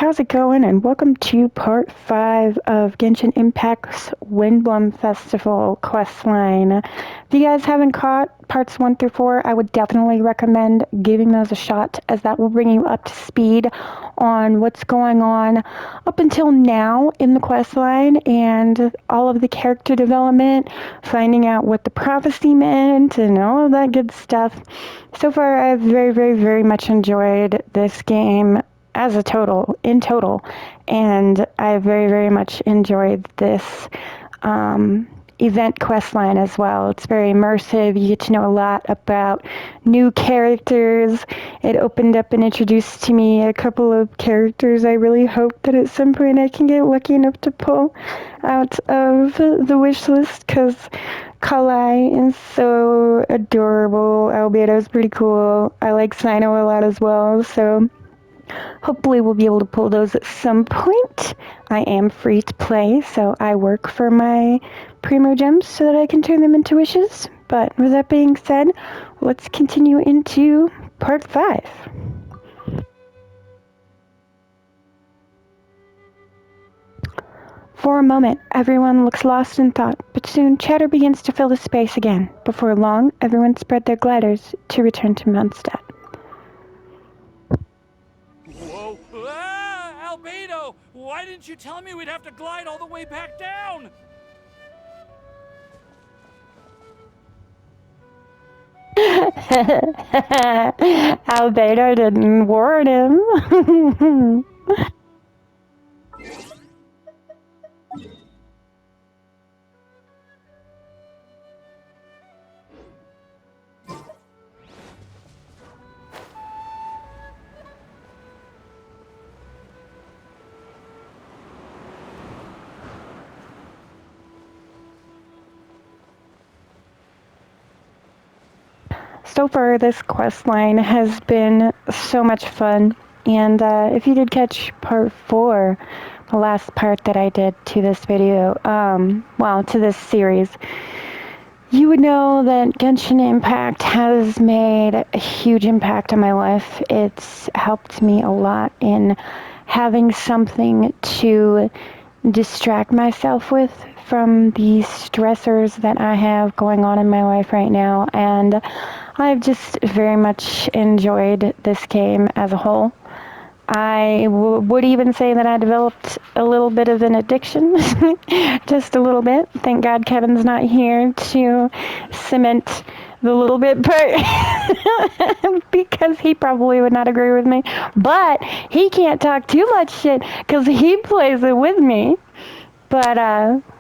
how's it going? And welcome to part 5 of Genshin Impact's Windblum Festival questline. If you guys haven't caught parts 1 through 4, I would definitely recommend giving those a shot, as that will bring you up to speed on what's going on up until now in the questline and all of the character development, finding out what the prophecy meant, and all of that good stuff. So far, I've very much enjoyed this game in total, and I very much enjoyed this event questline as well. It's very immersive. You get to know a lot about new characters. It opened up and introduced to me a couple of characters I really hope that at some point I can get lucky enough to pull out of the wish list, because Kalai is so adorable. Albedo's pretty cool. I like Sino a lot as well, so hopefully we'll be able to pull those at some point. I am free to play, so I work for my Primo Gems so that I can turn them into wishes. But with that being said, let's continue into part 5. For a moment, everyone looks lost in thought, but soon chatter begins to fill the space again. Before long, everyone spread their gliders to return to Mondstadt. Whoa! Ah! Albedo! Why didn't you tell me we'd have to glide all the way back down? Albedo didn't warn him. So far, this quest line has been so much fun, and if you did catch part 4, the last part that I did to this video, to this series, you would know that Genshin Impact has made a huge impact on my life. It's helped me a lot in having something to distract myself with from the stressors that I have going on in my life right now, and I've just very much enjoyed this game as a whole. I would even say that I developed a little bit of an addiction, just a little bit. Thank God Kevin's not here to cement the little bit part, because he probably would not agree with me. But he can't talk too much shit because he plays it with me. But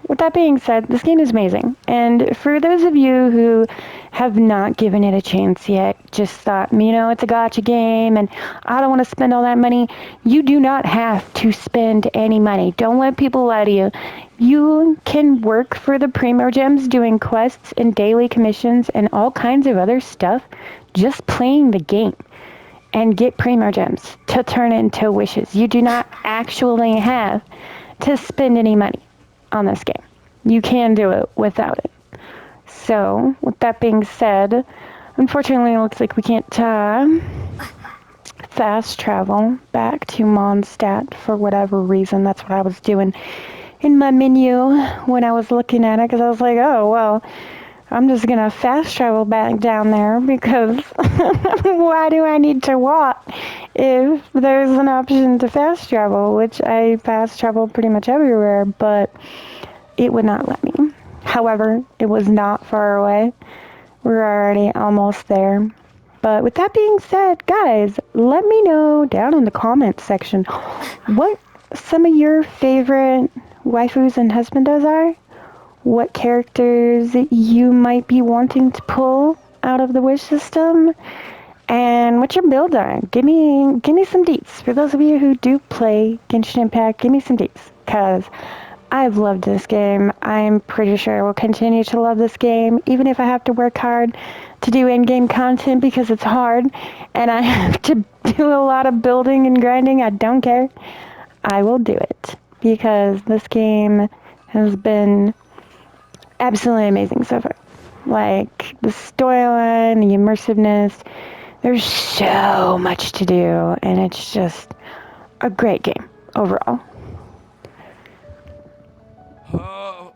with that being said, this game is amazing. And for those of you who have not given it a chance yet, just thought, it's a gacha game and I don't want to spend all that money, you do not have to spend any money. Don't let people lie to you. You can work for the Primo Gems doing quests and daily commissions and all kinds of other stuff just playing the game and get Primo Gems to turn into wishes. You do not actually have to spend any money on this game. You can do it without it. So, with that being said, unfortunately it looks like we can't fast travel back to Mondstadt for whatever reason. That's what I was doing in my menu when I was looking at it, because I was like, oh, well, I'm just going to fast travel back down there, because why do I need to walk if there's an option to fast travel, which I fast travel pretty much everywhere, but it would not let me. However, it was not far away. We're already almost there. But with that being said, guys, let me know down in the comments section what some of your favorite waifus and husbandos are. What characters you might be wanting to pull out of the wish system, and what your builds are. Give me some deets. For those of you who do play Genshin Impact, give me some deets, because I've loved this game. I'm pretty sure I will continue to love this game, even if I have to work hard to do in-game content, because it's hard, and I have to do a lot of building and grinding. I don't care. I will do it, because this game has been absolutely amazing so far. Like, the storyline, the immersiveness, there's so much to do, and it's just a great game. overall. Oh.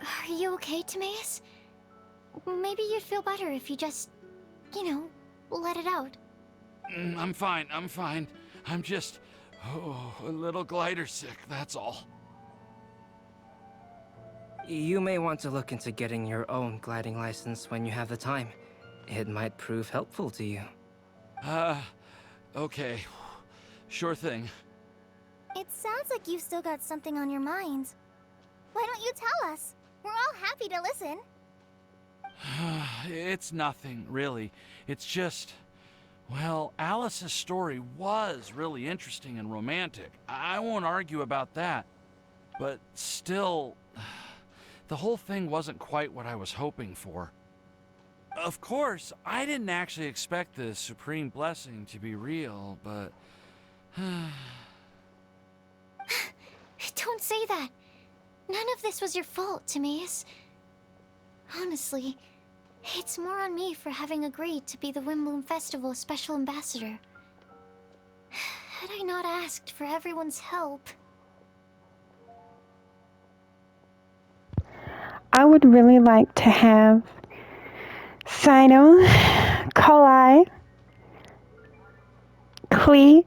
Are you okay, Timaeus? Maybe you'd feel better if you just, let it out. I'm fine, I'm fine. I'm just, a little glider sick, that's all. You may want to look into getting your own gliding license when you have the time. It might prove helpful to you. Okay. Sure thing. It sounds like you've still got something on your mind. Why don't you tell us? We're all happy to listen. It's nothing, really. It's just... Well, Alice's story was really interesting and romantic. I won't argue about that. But still, the whole thing wasn't quite what I was hoping for. Of course, I didn't actually expect the supreme blessing to be real, but... Don't say that. None of this was your fault, Timaeus. Honestly, it's more on me for having agreed to be the Windblum Festival Special Ambassador. Had I not asked for everyone's help... I would really like to have Sino, Kalai, Klee,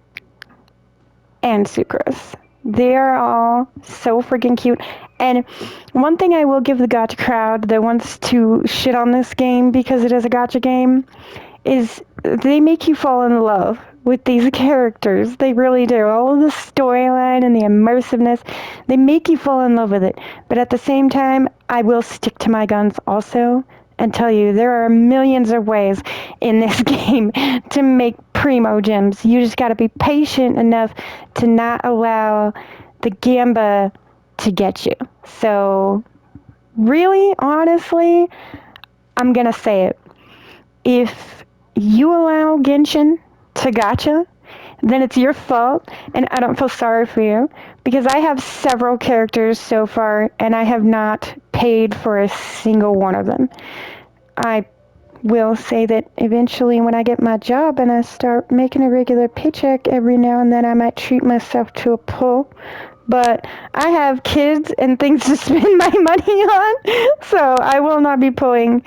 and Sucrose. They are all so freaking cute. And one thing I will give the gacha crowd that wants to shit on this game because it is a gacha game is they make you fall in love with these characters. They really do. All of the storyline and the immersiveness, they make you fall in love with it. But at the same time, I will stick to my guns also and tell you there are millions of ways in this game to make primo gems. You just got to be patient enough to not allow the gamba to get you. So really, honestly, I'm going to say it. If you allow Genshin to gacha, then it's your fault, and I don't feel sorry for you, because I have several characters so far, and I have not paid for a single one of them. I will say that eventually when I get my job and I start making a regular paycheck every now and then, I might treat myself to a pull. But I have kids and things to spend my money on, so I will not be pulling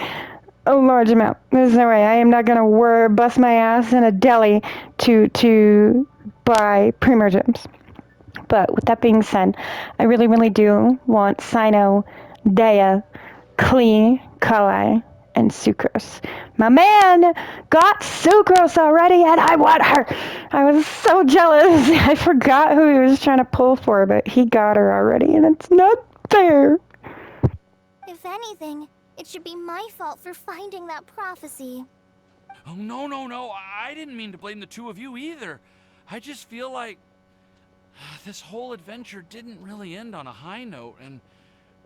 a large amount. There's no way. I am not gonna bust my ass in a deli to buy Primo Gems. But with that being said, I really, really do want Sino, Dea, Klee, Kalai, and Sucrose. My man got Sucrose already, and I want her. I was so jealous. I forgot who he was trying to pull for, but he got her already, and it's not fair. If anything, it should be my fault for finding that prophecy. Oh, no. I didn't mean to blame the two of you either. I just feel like this whole adventure didn't really end on a high note, and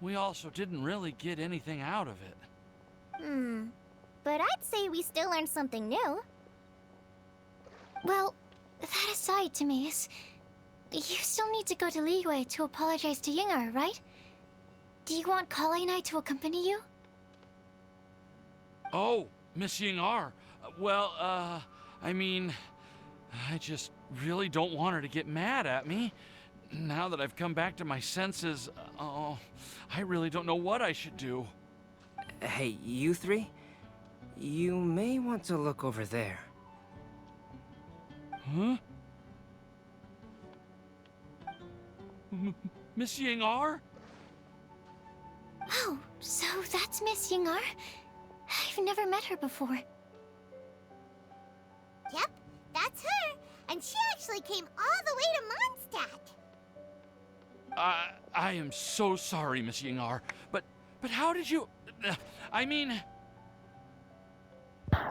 we also didn't really get anything out of it. But I'd say we still learned something new. Well, that aside, Timaeus, you still need to go to Liyue to apologize to Yingar, right? Do you want Kale and I to accompany you? Oh, Miss Yingar. I mean, I just really don't want her to get mad at me. Now that I've come back to my senses, I really don't know what I should do. Hey, you three? You may want to look over there. Huh? Miss Yingar? Oh, so that's Miss Yingar? I've never met her before. Yep, that's her. And she actually came all the way to Mondstadt. I am so sorry, Miss Yingar, but how did you... I mean...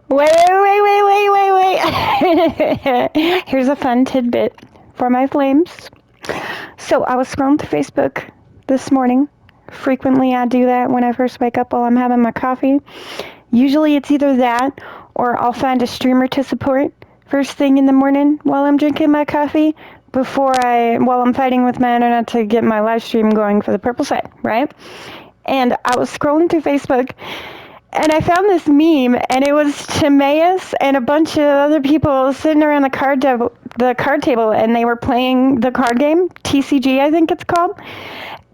Wait. Here's a fun tidbit for my flames. So I was scrolling through Facebook this morning. Frequently I do that when I first wake up while I'm having my coffee. Usually it's either that or I'll find a streamer to support first thing in the morning while I'm drinking my coffee while I'm fighting with my internet to get my live stream going for the purple side, right? And I was scrolling through Facebook And I found this meme, and it was Timaeus and a bunch of other people sitting around the card table, and they were playing the card game, TCG, I think it's called.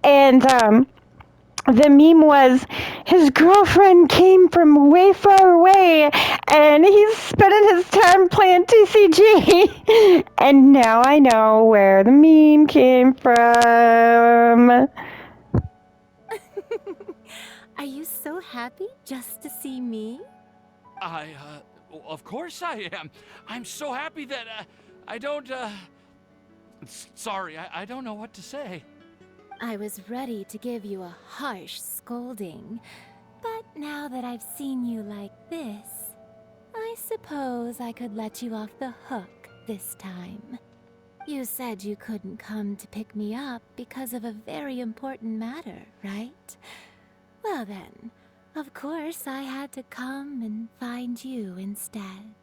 And the meme was his girlfriend came from way far away, and he's spending his time playing TCG. And now I know where the meme came from. Are you so happy just to see me? Of course I am. I'm so happy that, I don't, sorry, I don't know what to say. I was ready to give you a harsh scolding, but now that I've seen you like this, I suppose I could let you off the hook this time. You said you couldn't come to pick me up because of a very important matter, right? Well then, of course I had to come and find you instead.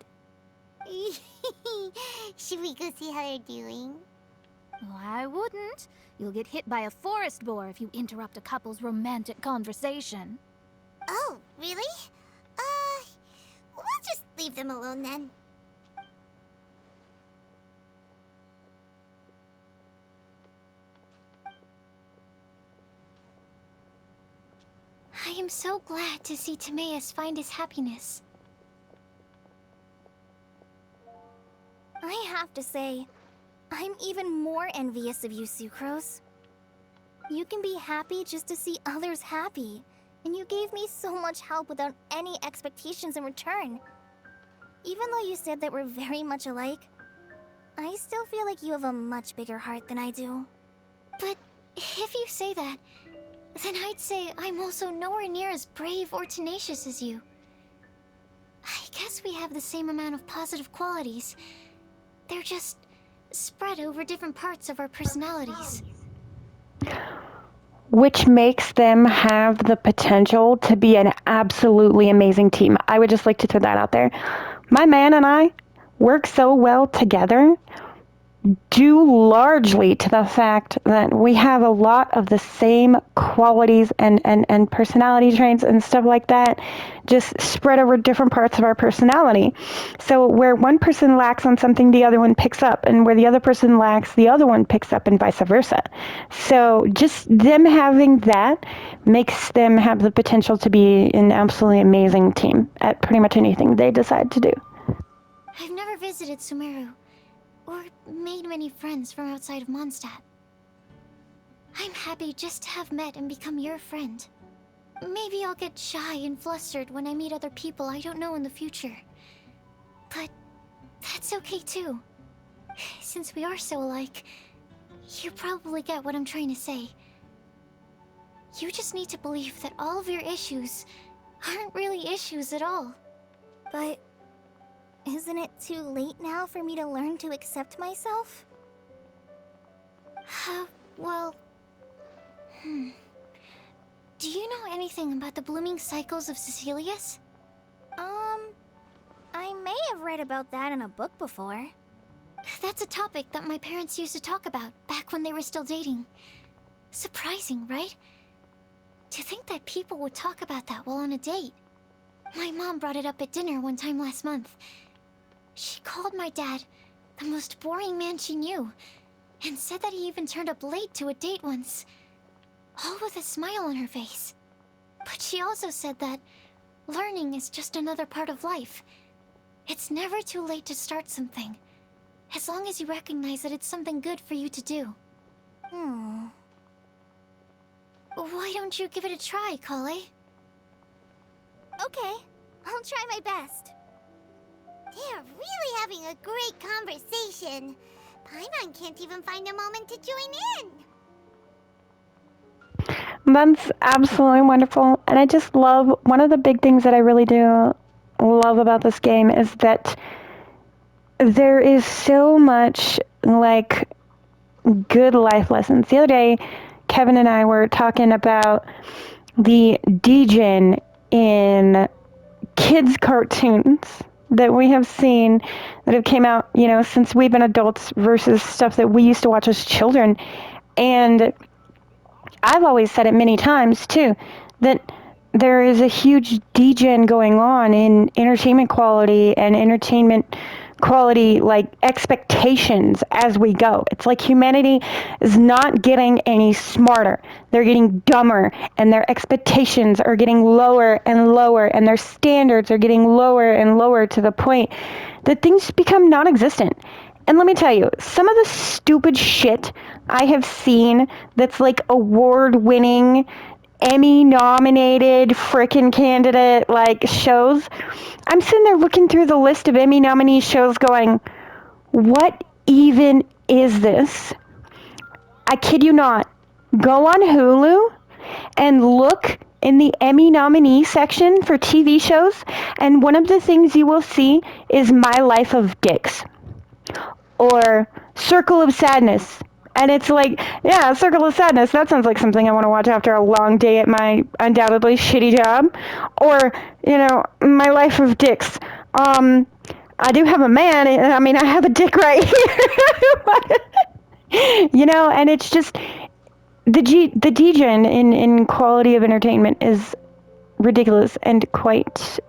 Should we go see how they're doing? Oh, I wouldn't. You'll get hit by a forest boar if you interrupt a couple's romantic conversation. Oh, really? We'll just leave them alone then. I am so glad to see Timaeus find his happiness. I have to say, I'm even more envious of you, Sucrose. You can be happy just to see others happy, and you gave me so much help without any expectations in return. Even though you said that we're very much alike, I still feel like you have a much bigger heart than I do. But if you say that, then I'd say I'm also nowhere near as brave or tenacious as you. I guess we have the same amount of positive qualities. They're just spread over different parts of our personalities. Which makes them have the potential to be an absolutely amazing team. I would just like to throw that out there. My man and I work so well together due largely to the fact that we have a lot of the same qualities and personality traits and stuff like that, just spread over different parts of our personality. So where one person lacks on something, the other one picks up, and where the other person lacks, the other one picks up, and vice versa. So just them having that makes them have the potential to be an absolutely amazing team at pretty much anything they decide to do. I've never visited Sumeru, or made many friends from outside of Mondstadt. I'm happy just to have met and become your friend. Maybe I'll get shy and flustered when I meet other people I don't know in the future. But that's okay too. Since we are so alike, you probably get what I'm trying to say. You just need to believe that all of your issues aren't really issues at all. But isn't it too late now for me to learn to accept myself? Well... Do you know anything about the blooming cycles of Cecilius? I may have read about that in a book before. That's a topic that my parents used to talk about back when they were still dating. Surprising, right? To think that people would talk about that while on a date. My mom brought it up at dinner one time last month. She called my dad the most boring man she knew, and said that he even turned up late to a date once, all with a smile on her face. But she also said that learning is just another part of life. It's never too late to start something, as long as you recognize that it's something good for you to do. Why don't you give it a try, Kale? Okay, I'll try my best. They're really having a great conversation. Paimon can't even find a moment to join in. That's absolutely wonderful. And I just love, one of the big things that I really do love about this game is that there is so much, like, good life lessons. The other day, Kevin and I were talking about the degen in kids' cartoons that we have seen that have came out, since we've been adults versus stuff that we used to watch as children. And I've always said it many times, too, that there is a huge degen going on in entertainment quality and entertainment quality, like, expectations as we go. It's like humanity is not getting any smarter. They're getting dumber, and their expectations are getting lower and lower, and their standards are getting lower and lower to the point that things become non-existent. And let me tell you, some of the stupid shit I have seen that's like award-winning, Emmy-nominated frickin' candidate, like, shows, I'm sitting there looking through the list of Emmy nominee shows going, what even is this? I kid you not. Go on Hulu and look in the Emmy nominee section for TV shows, and one of the things you will see is My Life of Dix or Circle of Sadness. And it's like, yeah, Circle of Sadness, that sounds like something I want to watch after a long day at my undoubtedly shitty job. Or, My Life of Dicks. I do have a man, I mean, I have a dick right here. And it's just, the degen in quality of entertainment is ridiculous and quite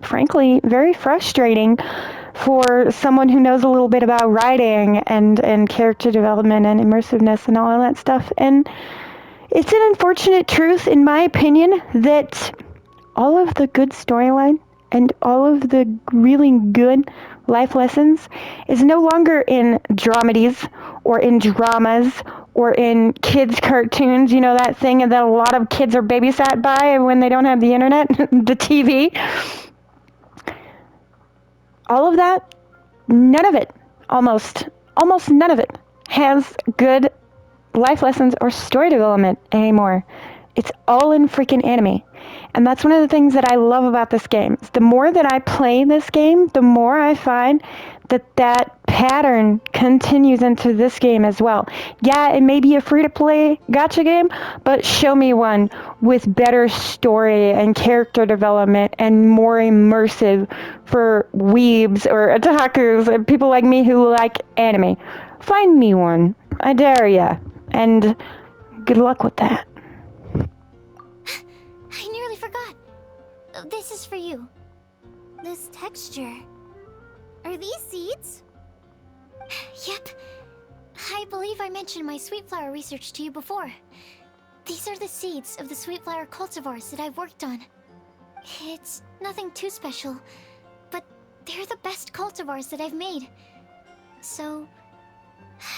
frankly very frustrating for someone who knows a little bit about writing and character development and immersiveness and all of that stuff. And it's an unfortunate truth, in my opinion, that all of the good storyline and all of the really good life lessons is no longer in dramedies or in dramas or in kids' cartoons, that thing that a lot of kids are babysat by when they don't have the internet, the TV. All of that, none of it, almost none of it, has good life lessons or story development anymore. It's all in freaking anime. And that's one of the things that I love about this game. The more that I play this game, the more I find that pattern continues into this game as well. Yeah, it may be a free-to-play gacha game, but show me one with better story and character development and more immersive for weebs or otakus and people like me who like anime. Find me one. I dare ya. And good luck with that. I nearly forgot. This is for you. This texture. Are these seeds? Yep. I believe I mentioned my sweet flower research to you before. These are the seeds of the sweet flower cultivars that I've worked on. It's nothing too special, but they're the best cultivars that I've made. So,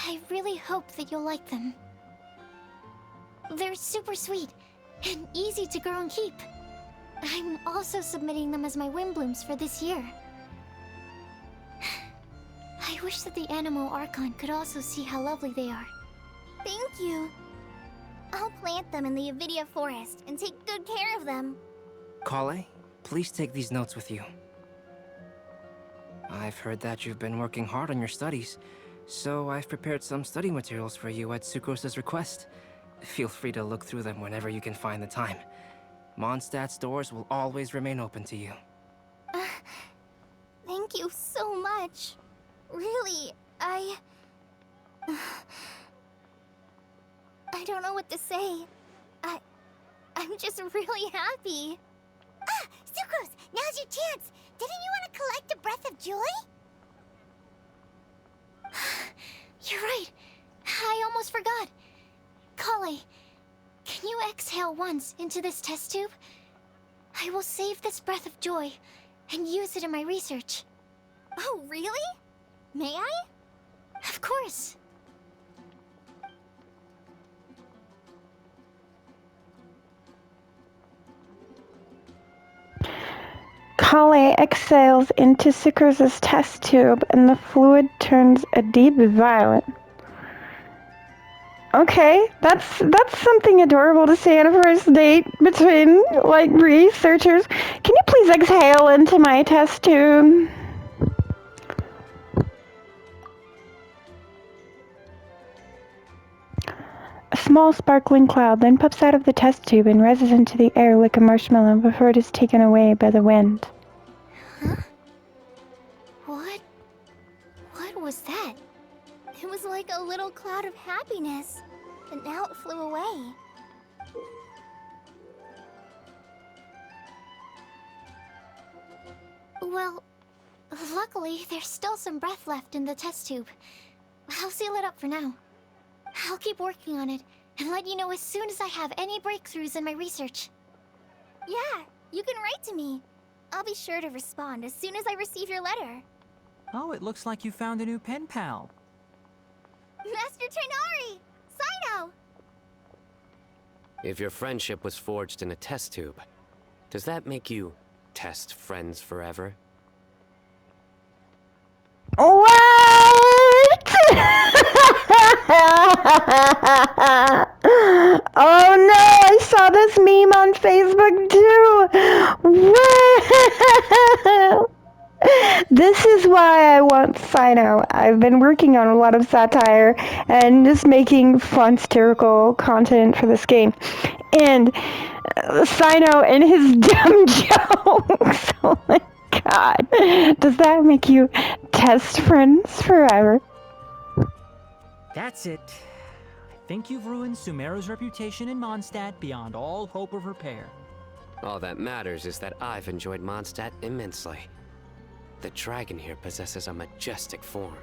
I really hope that you'll like them. They're super sweet and easy to grow and keep. I'm also submitting them as my Windblooms for this year. I wish that the Animo Archon could also see how lovely they are. Thank you. I'll plant them in the Avidia forest and take good care of them. Kale, please take these notes with you. I've heard that you've been working hard on your studies, so I've prepared some study materials for you at Sucrose's request. Feel free to look through them whenever you can find the time. Mondstadt's doors will always remain open to you. Thank you so much. Really, I don't know what to say. I'm just really happy. Ah, Sucrose, now's your chance. Didn't you want to collect a breath of joy? You're right. I almost forgot. Kale, can you exhale once into this test tube? I will save this breath of joy and use it in my research. Oh, really? May I? Of course. Kale exhales into Sucrose's test tube and the fluid turns a deep violet. Okay, that's something adorable to say on a first date between, like, researchers. Can you please exhale into my test tube? A small sparkling cloud then puffs out of the test tube and rises into the air like a marshmallow before it is taken away by the wind. Huh? What was that? It was like a little cloud of happiness, but now it flew away. Well, luckily, there's still some breath left in the test tube. I'll seal it up for now. I'll keep working on it and let you know as soon as I have any breakthroughs in my research. Yeah, you can write to me. I'll be sure to respond as soon as I receive your letter. Oh, it looks like you found a new pen pal. Master Tainari! Sino! If your friendship was forged in a test tube, does that make you test friends forever? What? Oh no, I saw this meme on Facebook too. What? This is why I want Sino. I've been working on a lot of satire and just making fun satirical content for this game. And Sino and his dumb jokes. Oh my god. Does that make you test friends forever? That's it. I think you've ruined Sumeru's reputation in Mondstadt beyond all hope of repair. All that matters is that I've enjoyed Mondstadt immensely. The dragon here possesses a majestic form.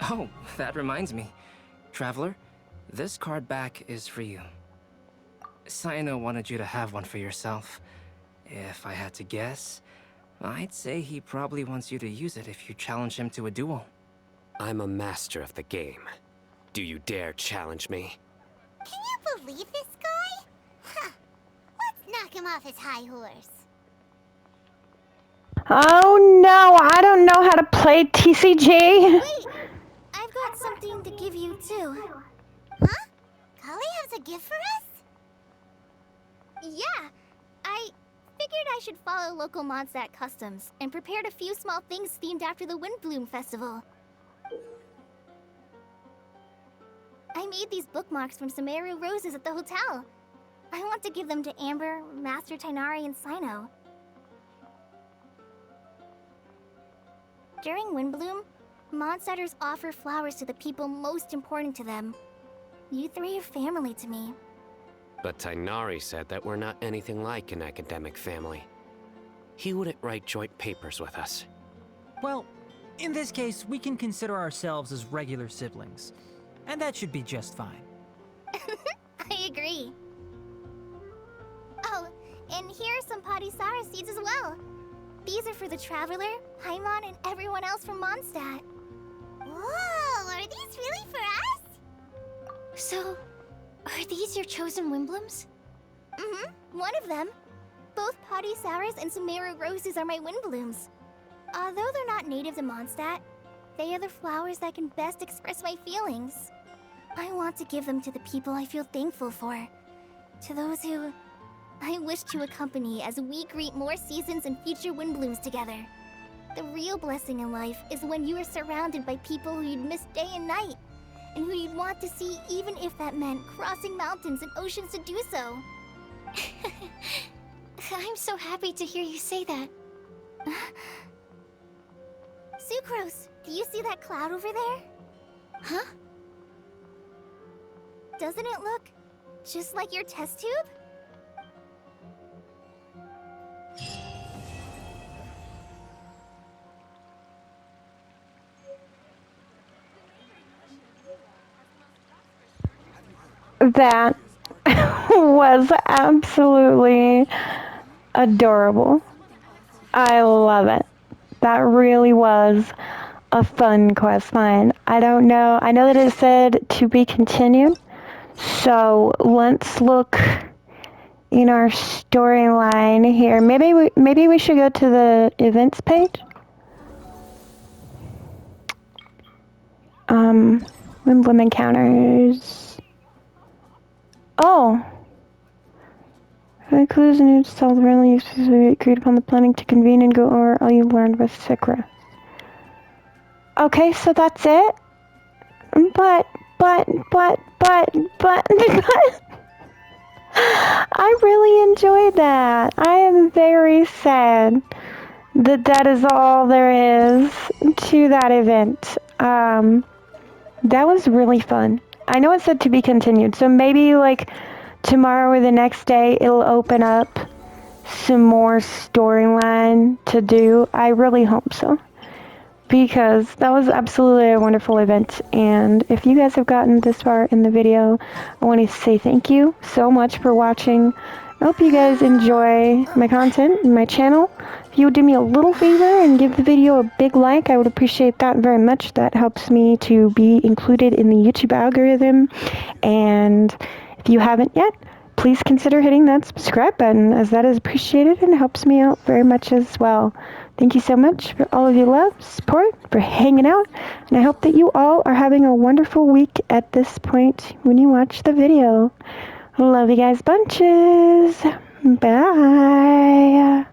Oh, that reminds me. Traveler, this card back is for you. Sino wanted you to have one for yourself. If I had to guess, I'd say he probably wants you to use it if you challenge him to a duel. I'm a master of the game. Do you dare challenge me? Can you believe this guy? Huh. Let's knock him off his high horse. Oh no, I don't know how to play TCG. Wait! I've got something to give you, too. Huh? Kali has a gift for us? Yeah! I figured I should follow local Mondstadt customs and prepared a few small things themed after the Windblum Festival. I made these bookmarks from Sumeru roses at the hotel. I want to give them to Amber, Master Tainari, and Sino. During Windbloom, Mondstadters offer flowers to the people most important to them. You three are family to me. But Tainari said that we're not anything like an academic family. He wouldn't write joint papers with us. Well, in this case, we can consider ourselves as regular siblings. And that should be just fine. I agree. Oh, and here are some Padisara seeds as well. These are for the Traveler, Paimon, and everyone else from Mondstadt. Whoa, are these really for us? So, are these your chosen Windblooms? Mm-hmm, one of them. Both Padisaras and Sumeru roses are my Windblooms. Although they're not native to Mondstadt, they are the flowers that can best express my feelings. I want to give them to the people I feel thankful for. To those who I wish to accompany as we greet more seasons and future Windblooms together. The real blessing in life is when you are surrounded by people who you'd miss day and night, and who you'd want to see even if that meant crossing mountains and oceans to do so. I'm so happy to hear you say that. Sucrose, do you see that cloud over there? Huh? Doesn't it look just like your test tube? That was absolutely adorable. I love it. That really was a fun quest line. I don't know. I know that it said to be continued. So let's look in our storyline here. Maybe we should go to the events page. Windblum encounters. Oh. The clues and to tell the friendly uses we agreed upon the planning to convene and go over all you learned with Sikra. Okay, so that's it. But I really enjoyed that. I am very sad that that is all there is to that event. That was really fun. I know it said to be continued, so maybe like tomorrow or the next day it'll open up some more storyline to do. I really hope so, because that was absolutely a wonderful event. And if you guys have gotten this far in the video, I want to say thank you so much for watching. I hope you guys enjoy my content and my channel. If you would do me a little favor and give the video a big like, I would appreciate that very much. That helps me to be included in the YouTube algorithm. And if you haven't yet, please consider hitting that subscribe button, as that is appreciated and helps me out very much as well. Thank you so much for all of your love, support, for hanging out, and I hope that you all are having a wonderful week at this point when you watch the video. Love you guys bunches. Bye.